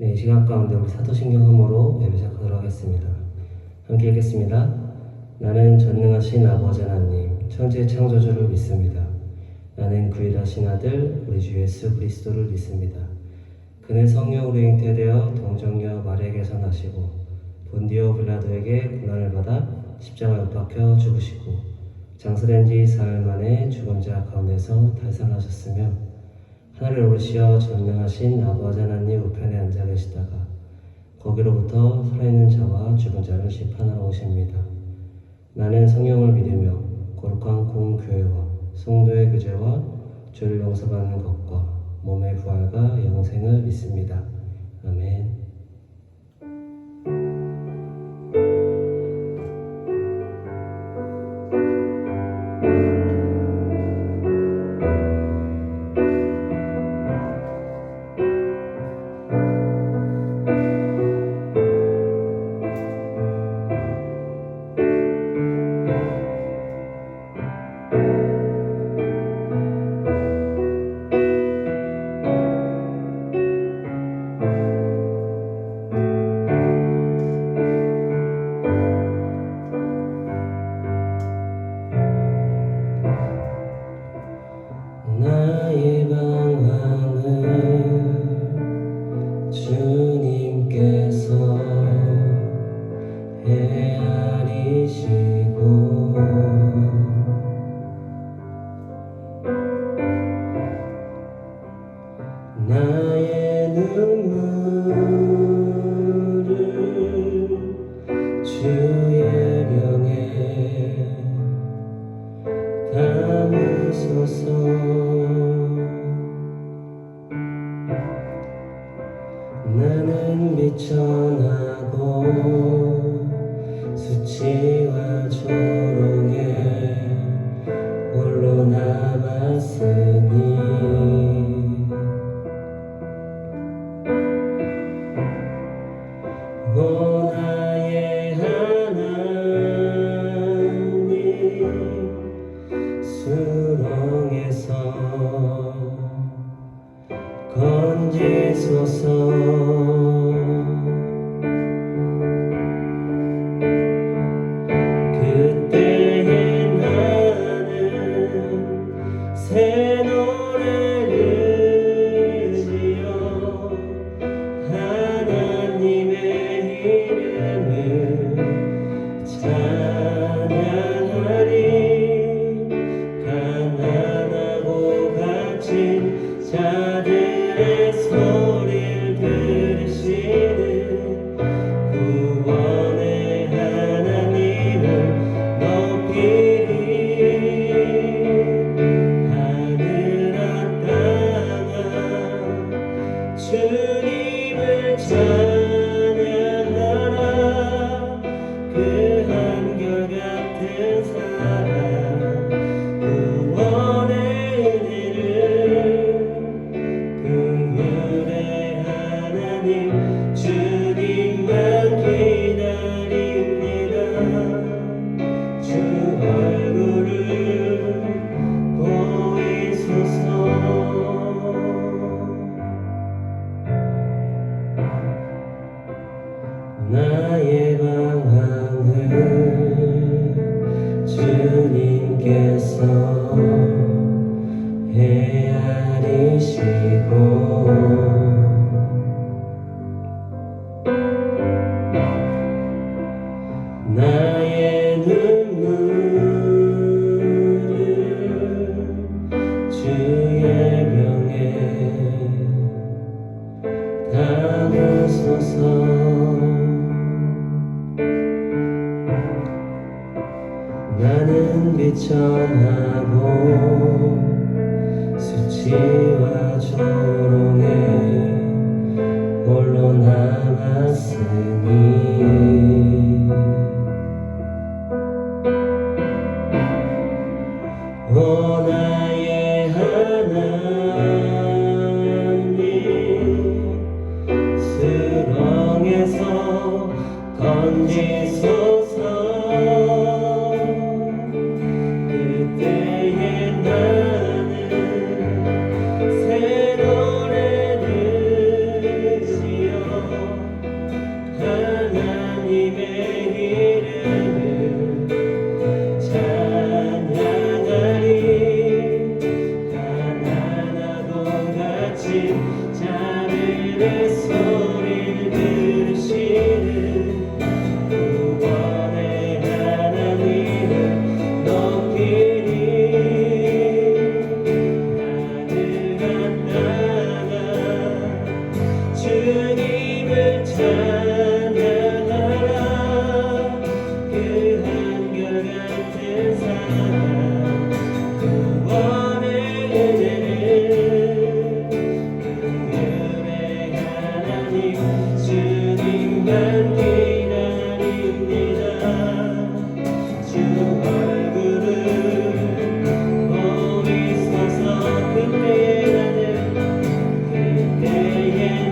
네, 이 시간 가운데 우리 사도신경함으로 예배 시작하도록 하겠습니다. 함께 읽겠습니다. 나는 전능하신 아버지 하나님, 천지의 창조주를 믿습니다. 나는 그 일하신 아들, 우리 주 예수 그리스도를 믿습니다. 그는 성령으로 잉태되어 동정녀 마리아에게서 나시고 본디오 빌라도에게 고난을 받아 십자가에 못 박혀 죽으시고 장사된 지 사흘 만에 죽은 자 가운데서 달살나셨으며 하늘에 오르시어 전능하신 아버지 하나님 우편에 앉아 계시다가 거기로부터 살아있는 자와 죽은 자를 심판하러 오십니다. 나는 성령을 믿으며 거룩한 공교회와 성도의 교제와 죄를 용서받는 것과 몸의 부활과 영생을 믿습니다. 아멘. 나의 방황을 주님께서 헤아리시고 나의 눈물을 주의 병에 담으소서. 나는 비천하고 수치와 조롱에 홀로 남았으니 오 나의 하나님 수렁에서 건지소서. 그때에 나는 새 노래를 지어 하나님의 이름을 찬양하리. 가난하고 갇힌 자들의 소리를 들으시는 구원의 하나님을 높이리. 하늘아 땅아 주님을 찬양하라. 그 한결같은 사랑 구원의 은혜를 긍휼의 하나님 주님만 기다립니다. 주 얼굴을 보이소서. 나의 방황을 주님께서 헤아리시고 나의 눈물을 주의 병에 담으소서. 나는 비천하고 하신 자들의 소리를 들으시는 구원의 하나님을 높이니 하늘한 나라 주님을 찬양하라. 그 한결같은 사랑 구원의 은혜를 긍휼의 하나님 주님만 기다립니다. 주 얼굴을 보이소서. 그때에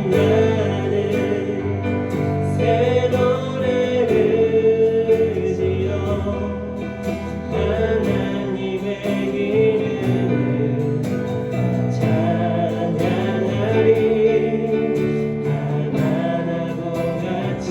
나는 새 노래를 지어 하나님의 이름을 찬양하리. 가난하고 갇힌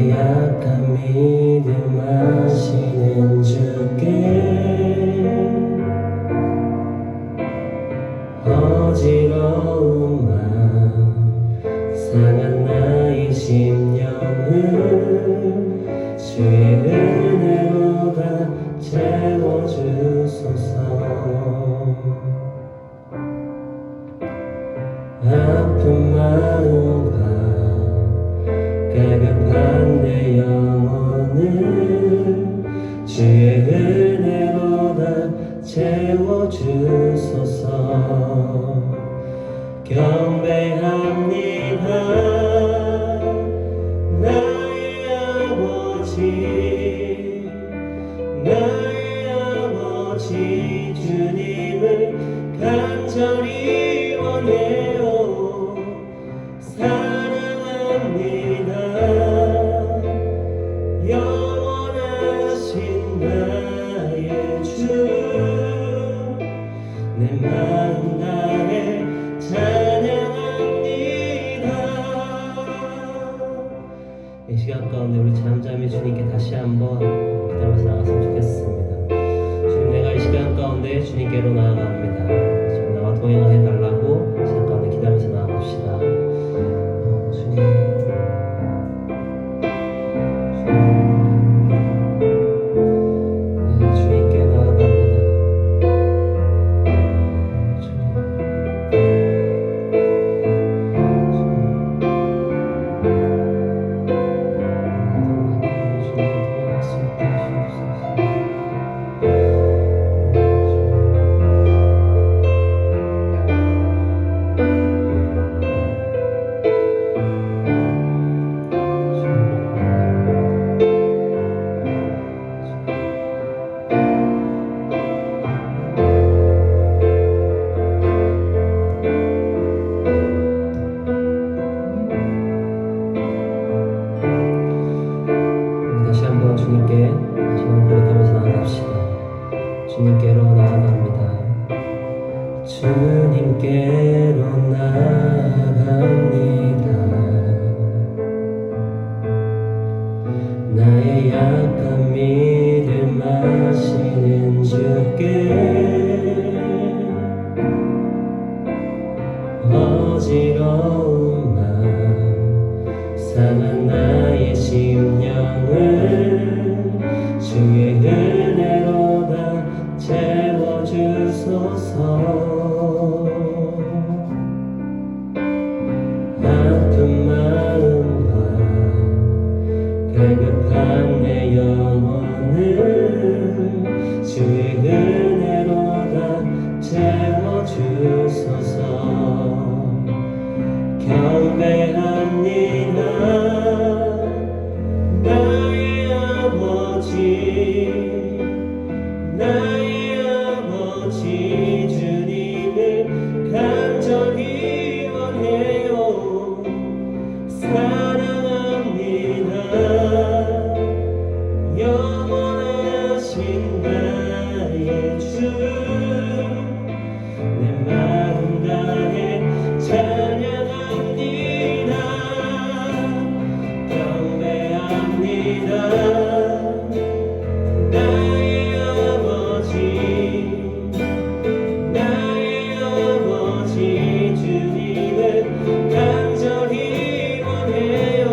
나의 약한 믿음 아시는 주께 어지러운 마음 상한 나의 심령을 주의 은혜로 다 채워주소서. 아픈 마음과 갈급한 내 영혼을 주의 은혜로 다 채워주소서. 경배합니다 나의 아버지, 나의 아버지 주님을 간절히 원해요. 사랑합니다 영원하신 나의 주, 내 마음 다해 찬양합니다. 이 시간 가운데 우리 잠잠히 주님께 다시 한번 기도하면서 나갔으면 좋겠습니다. 주님, 내가 이 시간 가운데 주님께로 나아갑니다. 지금 나와 동행을 해달라고 시간 가운데 기도하면서 나아갑시다. 주님, 주님께 나아갑니다. 다시 한번 주님께 다시 한번 고백하면서 나아갑시다. 주님께로 나아갑니다. 주님께로 나아갑니다. 나의 약한 믿음 아시는 주께 어지러운 마음 상한 나의 심령을 주의 은혜로 다 채워주소서. 아픈 마음과 갈급한 내 영혼을 주의 은혜로 다 채워주소서. 경배합니다 나의 아버지, 나의 아버지 주님을 간절히 원해요. 사랑합니다 영원하신 나의 주, 내 마음 다해 찬양합니다. 경배합니다 나의 아버지, 나의 아버지 주님을 간절히 원해요.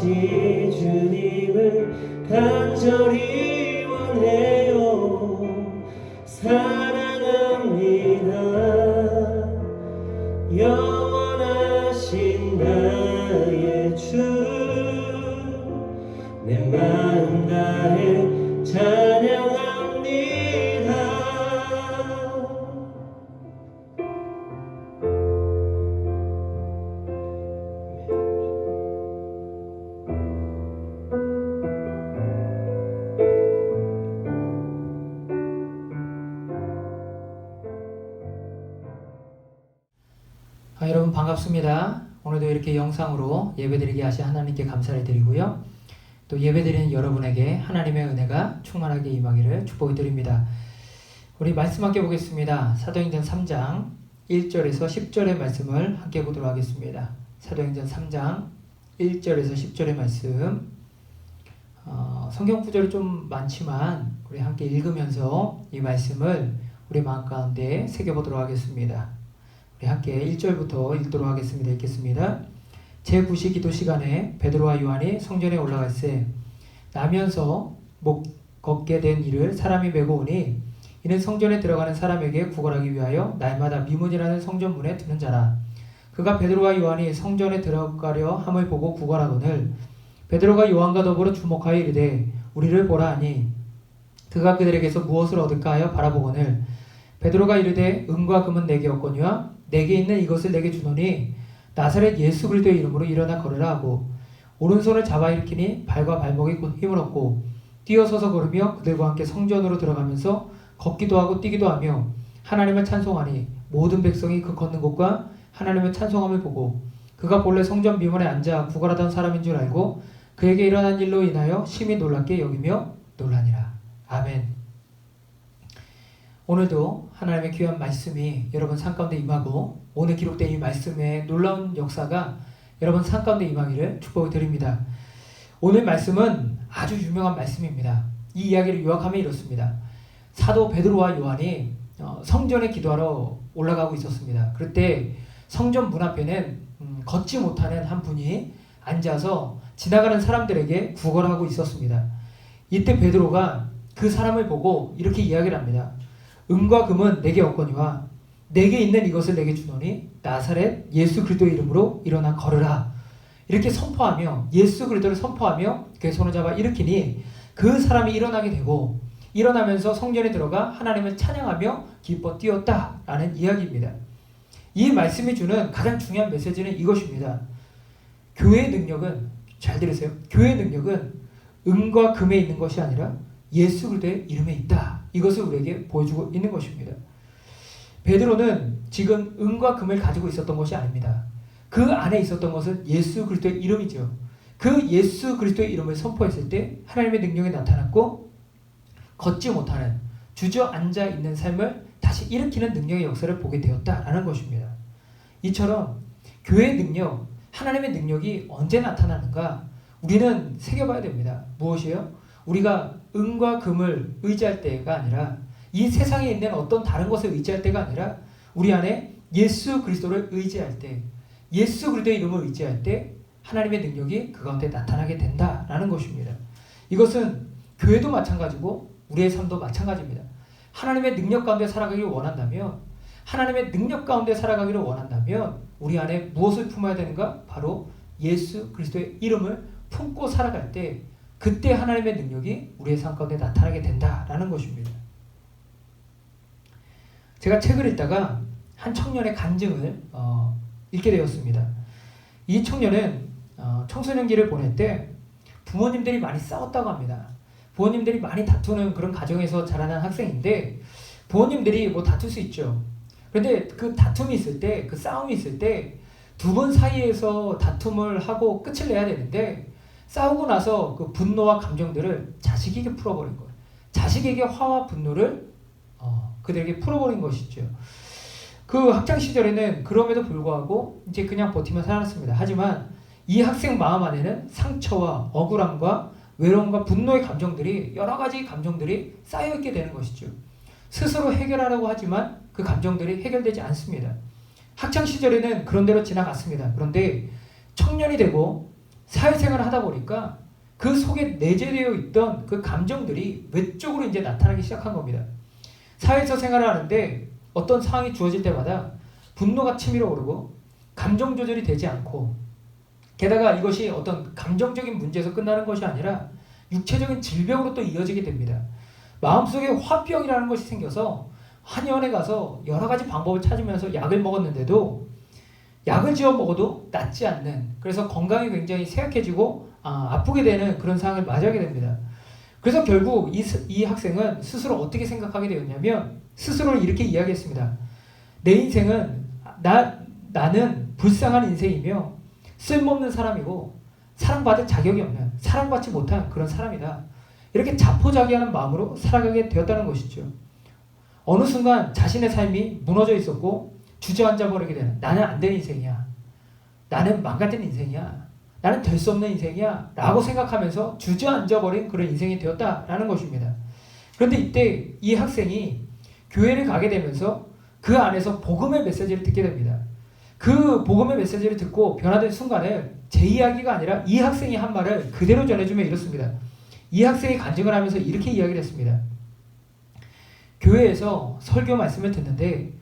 다시 주님을 간절히 원해요. 사랑합니다. 영원하신 나의 주, 내 마음 다해 찬양합니다. 여러분 반갑습니다. 오늘도 이렇게 영상으로 예배드리게 하신 하나님께 감사를 드리고요. 또 예배드리는 여러분에게 하나님의 은혜가 충만하게 임하기를 축복을 드립니다. 우리 말씀 함께 보겠습니다. 사도행전 3장 1절에서 10절의 말씀을 함께 보도록 하겠습니다. 사도행전 3장 1절에서 10절의 말씀, 성경 구절이 좀 많지만 우리 함께 읽으면서 이 말씀을 우리 마음 가운데 새겨보도록 하겠습니다. 우리 함께 1절부터 읽도록 하겠습니다. 읽겠습니다. 제9시 기도 시간에 베드로와 요한이 성전에 올라갈새 나면서 못 걷게 된 이를 사람이 메고 오니 이는 성전에 들어가는 사람에게 구걸하기 위하여 날마다 미문이라는 성전문에 두는 자라. 그가 베드로와 요한이 성전에 들어가려 함을 보고 구걸하거늘 베드로가 요한과 더불어 주목하여 이르되 우리를 보라 하니 그가 그들에게서 무엇을 얻을까 하여 바라보거늘 베드로가 이르되 은과 금은 내게 없거니와 내게 있는 이것을 내게 주노니 나사렛 예수 그리스도의 이름으로 일어나 걸으라 하고 오른손을 잡아 일으키니 발과 발목에 곧 힘을 얻고 뛰어서서 걸으며 그들과 함께 성전으로 들어가면서 걷기도 하고 뛰기도 하며 하나님을 찬송하니 모든 백성이 그 걷는 곳과 하나님을 찬송함을 보고 그가 본래 성전 미문에 앉아 구걸하던 사람인 줄 알고 그에게 일어난 일로 인하여 심히 놀랍게 여기며 놀라니라. 아멘. 오늘도 하나님의 귀한 말씀이 여러분 삶 가운데 임하고 오늘 기록된 이 말씀의 놀라운 역사가 여러분 삶 가운데 임하기를 축복을 드립니다. 오늘 말씀은 아주 유명한 말씀입니다. 이 이야기를 요약하면 이렇습니다. 사도 베드로와 요한이 성전에 기도하러 올라가고 있었습니다. 그때 성전 문 앞에는 걷지 못하는 한 분이 앉아서 지나가는 사람들에게 구걸하고 있었습니다. 이때 베드로가 그 사람을 보고 이렇게 이야기를 합니다. 은과 금은 내게 없거니와 내게 있는 이것을 내게 주노니 나사렛 예수 그리스도의 이름으로 일어나 걸으라. 이렇게 선포하며 예수 그리스도를 선포하며 그의 손을 잡아 일으키니 그 사람이 일어나게 되고 일어나면서 성전에 들어가 하나님을 찬양하며 기뻐 뛰었다라는 이야기입니다. 이 말씀이 주는 가장 중요한 메시지는 이것입니다. 교회의 능력은, 잘 들으세요, 교회의 능력은 은과 금에 있는 것이 아니라 예수 그리스도의 이름에 있다. 이것을 우리에게 보여주고 있는 것입니다. 베드로는 지금 은과 금을 가지고 있었던 것이 아닙니다. 그 안에 있었던 것은 예수 그리스도의 이름이죠. 그 예수 그리스도의 이름을 선포했을 때 하나님의 능력이 나타났고 걷지 못하는 주저앉아 있는 삶을 다시 일으키는 능력의 역사를 보게 되었다라는 것입니다. 이처럼 교회의 능력, 하나님의 능력이 언제 나타나는가 우리는 새겨봐야 됩니다. 무엇이에요? 우리가 은과 금을 의지할 때가 아니라 이 세상에 있는 어떤 다른 것을 의지할 때가 아니라 우리 안에 예수 그리스도를 의지할 때, 예수 그리스도의 이름을 의지할 때 하나님의 능력이 그 가운데 나타나게 된다라는 것입니다. 이것은 교회도 마찬가지고 우리의 삶도 마찬가지입니다. 하나님의 능력 가운데 살아가기를 원한다면, 하나님의 능력 가운데 살아가기를 원한다면 우리 안에 무엇을 품어야 되는가? 바로 예수 그리스도의 이름을 품고 살아갈 때 그때 하나님의 능력이 우리의 삶 가운데 나타나게 된다라는 것입니다. 제가 책을 읽다가 한 청년의 간증을 읽게 되었습니다. 이 청년은 청소년기를 보낼 때 부모님들이 많이 싸웠다고 합니다. 부모님들이 많이 다투는 그런 가정에서 자라난 학생인데 부모님들이 뭐 다툴 수 있죠. 그런데 그 다툼이 있을 때, 그 싸움이 있을 때 두 분 사이에서 다툼을 하고 끝을 내야 되는데 싸우고 나서 그 분노와 감정들을 자식에게 풀어버린 거예요. 자식에게 화와 분노를 그들에게 풀어버린 것이죠. 그 학창 시절에는 그럼에도 불구하고 이제 그냥 버티며 살았습니다. 하지만 이 학생 마음 안에는 상처와 억울함과 외로움과 분노의 감정들이, 여러 가지 감정들이 쌓여있게 되는 것이죠. 스스로 해결하려고 하지만 그 감정들이 해결되지 않습니다. 학창 시절에는 그런 대로 지나갔습니다. 그런데 청년이 되고 사회생활을 하다 보니까 그 속에 내재되어 있던 그 감정들이 외적으로 이제 나타나기 시작한 겁니다. 사회에서 생활을 하는데 어떤 상황이 주어질 때마다 분노가 치밀어 오르고 감정 조절이 되지 않고, 게다가 이것이 어떤 감정적인 문제에서 끝나는 것이 아니라 육체적인 질병으로 또 이어지게 됩니다. 마음속에 화병이라는 것이 생겨서 한의원에 가서 여러 가지 방법을 찾으면서 약을 먹었는데도 약을 지어 먹어도 낫지 않는, 그래서 건강이 굉장히 쇠약해지고 아프게 되는 그런 상황을 맞이하게 됩니다. 그래서 결국 이 학생은 스스로 어떻게 생각하게 되었냐면 스스로를 이렇게 이야기했습니다. 내 인생은 나는 불쌍한 인생이며 쓸모없는 사람이고 사랑받을 자격이 없는, 사랑받지 못한 그런 사람이다. 이렇게 자포자기하는 마음으로 살아가게 되었다는 것이죠. 어느 순간 자신의 삶이 무너져 있었고 주저앉아 버리게 되는, 나는 안 되는 인생이야, 나는 망가진 인생이야, 나는 될 수 없는 인생이야 라고 생각하면서 주저앉아 버린 그런 인생이 되었다라는 것입니다. 그런데 이때 이 학생이 교회를 가게 되면서 그 안에서 복음의 메시지를 듣게 됩니다. 그 복음의 메시지를 듣고 변화된 순간에 제 이야기가 아니라 이 학생이 한 말을 그대로 전해주면 이렇습니다. 이 학생이 간증을 하면서 이렇게 이야기를 했습니다. 교회에서 설교 말씀을 듣는데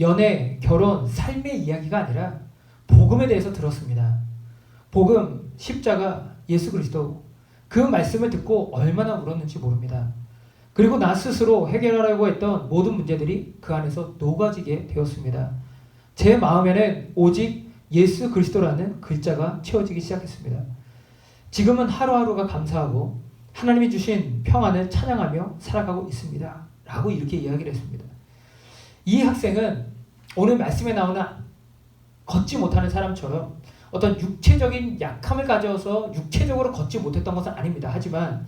연애, 결혼, 삶의 이야기가 아니라 복음에 대해서 들었습니다. 복음, 십자가, 예수 그리스도, 그 말씀을 듣고 얼마나 울었는지 모릅니다. 그리고 나 스스로 해결하려고 했던 모든 문제들이 그 안에서 녹아지게 되었습니다. 제 마음에는 오직 예수 그리스도라는 글자가 채워지기 시작했습니다. 지금은 하루하루가 감사하고 하나님이 주신 평안을 찬양하며 살아가고 있습니다. 라고 이렇게 이야기를 했습니다. 이 학생은 오늘 말씀에 나오는 걷지 못하는 사람처럼 어떤 육체적인 약함을 가져서 육체적으로 걷지 못했던 것은 아닙니다. 하지만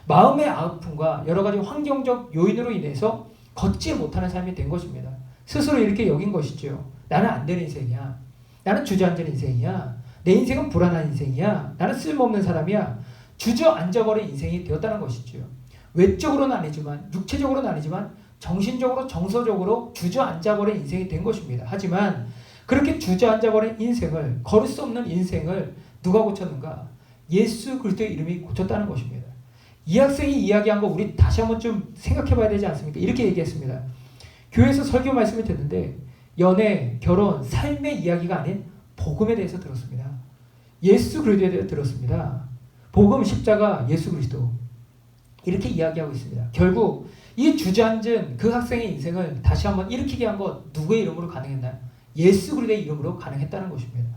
마음의 아픔과 여러 가지 환경적 요인으로 인해서 걷지 못하는 삶이 된 것입니다. 스스로 이렇게 여긴 것이죠. 나는 안 되는 인생이야. 나는 주저앉은 인생이야. 내 인생은 불안한 인생이야. 나는 쓸모없는 사람이야. 주저앉아버린 인생이 되었다는 것이죠. 외적으로는 아니지만, 육체적으로는 아니지만 정신적으로, 정서적으로 주저앉아버린 인생이 된 것입니다. 하지만 그렇게 주저앉아버린 인생을, 걸을 수 없는 인생을 누가 고쳤는가? 예수 그리스도의 이름이 고쳤다는 것입니다. 이 학생이 이야기한 거 우리 다시 한번 좀 생각해 봐야 되지 않습니까? 이렇게 얘기했습니다. 교회에서 설교 말씀을 듣는데 연애, 결혼, 삶의 이야기가 아닌 복음에 대해서 들었습니다. 예수 그리스도에 대해서 들었습니다. 복음, 십자가, 예수 그리스도, 이렇게 이야기하고 있습니다. 결국 이 주저앉은 그 학생의 인생을 다시 한번 일으키게 한 것 누구의 이름으로 가능했나요? 예수 그리스도의 이름으로 가능했다는 것입니다.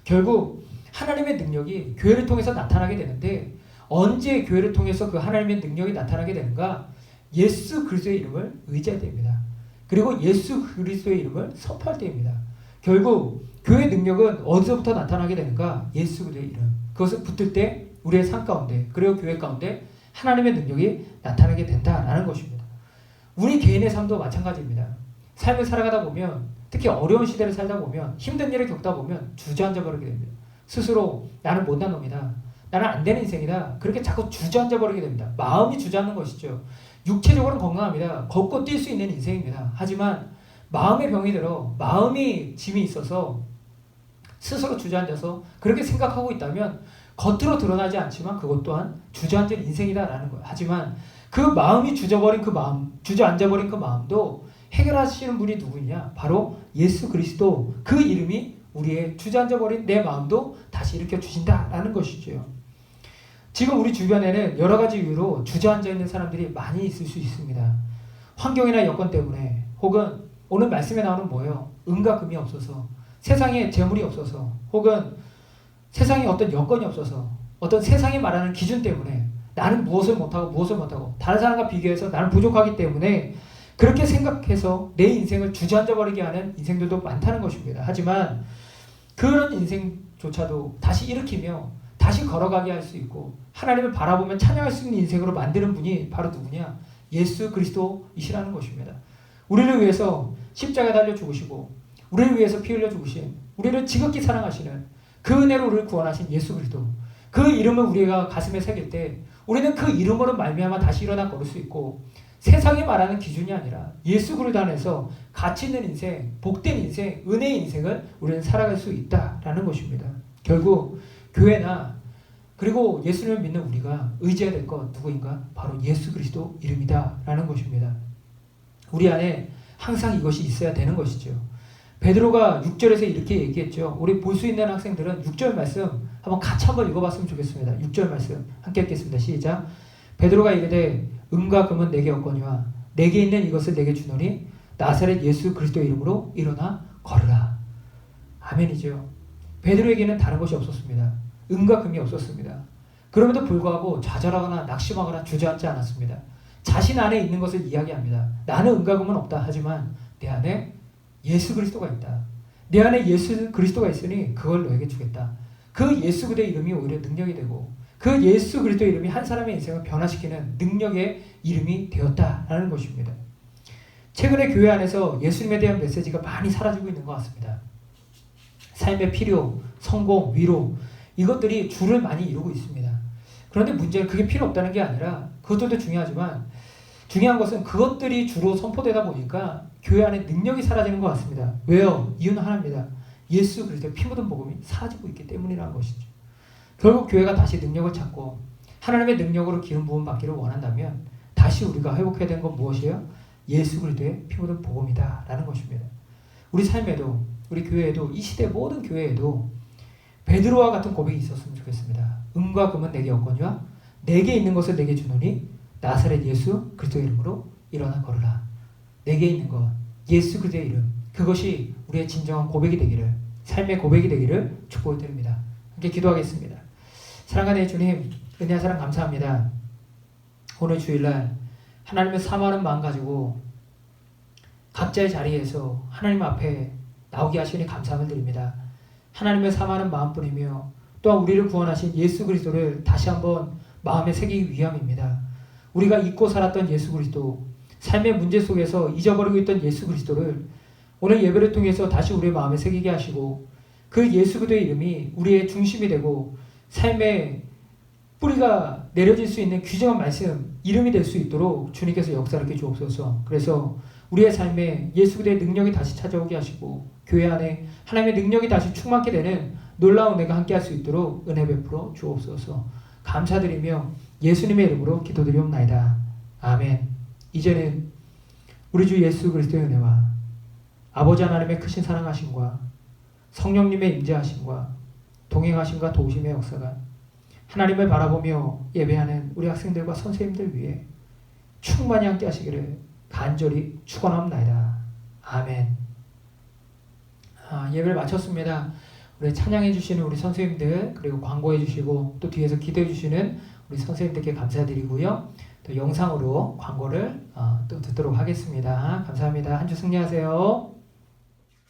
결국 하나님의 능력이 교회를 통해서 나타나게 되는데 언제 교회를 통해서 그 하나님의 능력이 나타나게 되는가? 예수 그리스도의 이름을 의지할 때입니다. 그리고 예수 그리스도의 이름을 선포할 때입니다. 결국 교회의 능력은 어디서부터 나타나게 되는가? 예수 그리스도의 이름. 그것을 붙들 때 우리의 삶 가운데, 그리고 교회 가운데 하나님의 능력이 나타나게 된다라는 것입니다. 우리 개인의 삶도 마찬가지입니다. 삶을 살아가다 보면, 특히 어려운 시대를 살다 보면, 힘든 일을 겪다 보면 주저앉아 버리게 됩니다. 스스로 나는 못난 놈이다, 나는 안 되는 인생이다, 그렇게 자꾸 주저앉아 버리게 됩니다. 마음이 주저앉는 것이죠. 육체적으로는 건강합니다. 걷고 뛸 수 있는 인생입니다. 하지만 마음의 병이 들어, 마음이 짐이 있어서 스스로 주저앉아서 그렇게 생각하고 있다면 겉으로 드러나지 않지만 그것 또한 주저앉은 인생이다라는 거예요. 하지만 그 마음이 주저앉아버린 그 마음도 해결하시는 분이 누구냐? 바로 예수 그리스도. 그 이름이 우리의 주저앉아버린 내 마음도 다시 일으켜 주신다라는 것이죠. 지금 우리 주변에는 여러 가지 이유로 주저앉아 있는 사람들이 많이 있을 수 있습니다. 환경이나 여건 때문에, 혹은 오늘 말씀에 나오는 뭐예요? 은과 금이 없어서, 세상에 재물이 없어서, 혹은 세상에 어떤 여건이 없어서, 어떤 세상이 말하는 기준 때문에 나는 무엇을 못하고 다른 사람과 비교해서 나는 부족하기 때문에 그렇게 생각해서 내 인생을 주저앉아 버리게 하는 인생들도 많다는 것입니다. 하지만 그런 인생조차도 다시 일으키며 다시 걸어가게 할 수 있고 하나님을 바라보며 찬양할 수 있는 인생으로 만드는 분이 바로 누구냐? 예수 그리스도이시라는 것입니다. 우리를 위해서 십자가에 달려 죽으시고 우리를 위해서 피 흘려 죽으신, 우리를 지극히 사랑하시는 그 은혜로 우리를 구원하신 예수 그리스도, 그 이름을 우리가 가슴에 새길 때 우리는 그 이름으로 말미암아 다시 일어나 걸을 수 있고, 세상이 말하는 기준이 아니라 예수 그리스도 안에서 가치 있는 인생, 복된 인생, 은혜의 인생을 우리는 살아갈 수 있다라는 것입니다. 결국 교회나 그리고 예수님을 믿는 우리가 의지해야 될 것 누구인가? 바로 예수 그리스도 이름이다 라는 것입니다. 우리 안에 항상 이것이 있어야 되는 것이죠. 베드로가 6절에서 이렇게 얘기했죠. 우리 볼 수 있는 학생들은 6절 말씀 한번 같이 한번 읽어봤으면 좋겠습니다. 6절 말씀 함께 읽겠습니다. 시작. 베드로가 이르되 은과 금은 내게 없거니와 내게 있는 이것을 내게 주노니 나사렛 예수 그리스도의 이름으로 일어나 걸으라. 아멘이죠. 베드로에게는 다른 것이 없었습니다. 은과 금이 없었습니다. 그럼에도 불구하고 좌절하거나 낙심하거나 주저앉지 않았습니다. 자신 안에 있는 것을 이야기합니다. 나는 은과 금은 없다. 하지만 내 안에 예수 그리스도가 있다. 내 안에 예수 그리스도가 있으니 그걸 너에게 주겠다. 그 예수 그리스도의 이름이 오히려 능력이 되고 그 예수 그리스도의 이름이 한 사람의 인생을 변화시키는 능력의 이름이 되었다라는 것입니다. 최근에 교회 안에서 예수님에 대한 메시지가 많이 사라지고 있는 것 같습니다. 삶의 필요, 성공, 위로 이것들이 주를 많이 이루고 있습니다. 그런데 문제는 그게 필요 없다는 게 아니라 그것들도 중요하지만 중요한 것은 그것들이 주로 선포되다 보니까 교회 안에 능력이 사라지는 것 같습니다. 왜요? 이유는 하나입니다. 예수 그리스도의 피 묻은 복음이 사라지고 있기 때문이라는 것이죠. 결국 교회가 다시 능력을 찾고 하나님의 능력으로 기름 부음 받기를 원한다면 다시 우리가 회복해야 되는 건 무엇이에요? 예수 그리스도의 피 묻은 복음이다 라는 것입니다. 우리 삶에도 우리 교회에도 이 시대 모든 교회에도 베드로와 같은 고백이 있었으면 좋겠습니다. 은과 금은 내게 없거니와 내게 있는 것을 내게 주노니 나사렛 예수 그리스도의 이름으로 일어나 걸으라. 내게 있는 것 예수 그리스도의 이름 그것이 우리의 진정한 고백이 되기를 삶의 고백이 되기를 축복을 드립니다. 함께 기도하겠습니다. 사랑하는 주님 은혜와 사랑 감사합니다. 오늘 주일날 하나님을 사모하는 마음 가지고 각자의 자리에서 하나님 앞에 나오게 하시니 감사함을 드립니다. 하나님을 사모하는 마음뿐이며 또한 우리를 구원하신 예수 그리스도를 다시 한번 마음에 새기기 위함입니다. 우리가 잊고 살았던 예수 그리스도, 삶의 문제 속에서 잊어버리고 있던 예수 그리스도를 오늘 예배를 통해서 다시 우리의 마음에 새기게 하시고 그 예수 그리스도의 이름이 우리의 중심이 되고 삶의 뿌리가 내려질 수 있는 귀중한 말씀, 이름이 될 수 있도록 주님께서 역사하게 주옵소서. 그래서 우리의 삶에 예수 그리스도의 능력이 다시 찾아오게 하시고 교회 안에 하나님의 능력이 다시 충만케 되는 놀라운 은혜가 함께 할 수 있도록 은혜 베풀어 주옵소서. 감사드리며 예수님의 이름으로 기도드리옵나이다. 아멘. 이제는 우리 주 예수 그리스도의 은혜와 아버지 하나님의 크신 사랑하심과 성령님의 임재하심과 동행하심과 도우심의 역사가 하나님을 바라보며 예배하는 우리 학생들과 선생님들 위해 충만히 함께 하시기를 간절히 축원합니다. 아멘. 예배를 마쳤습니다. 우리 찬양해 주시는 우리 선생님들 그리고 광고해 주시고 또 뒤에서 기도해 주시는 우리 선생님들께 감사드리고요. 또 영상으로 광고를 또 듣도록 하겠습니다. 감사합니다. 한 주 승리하세요.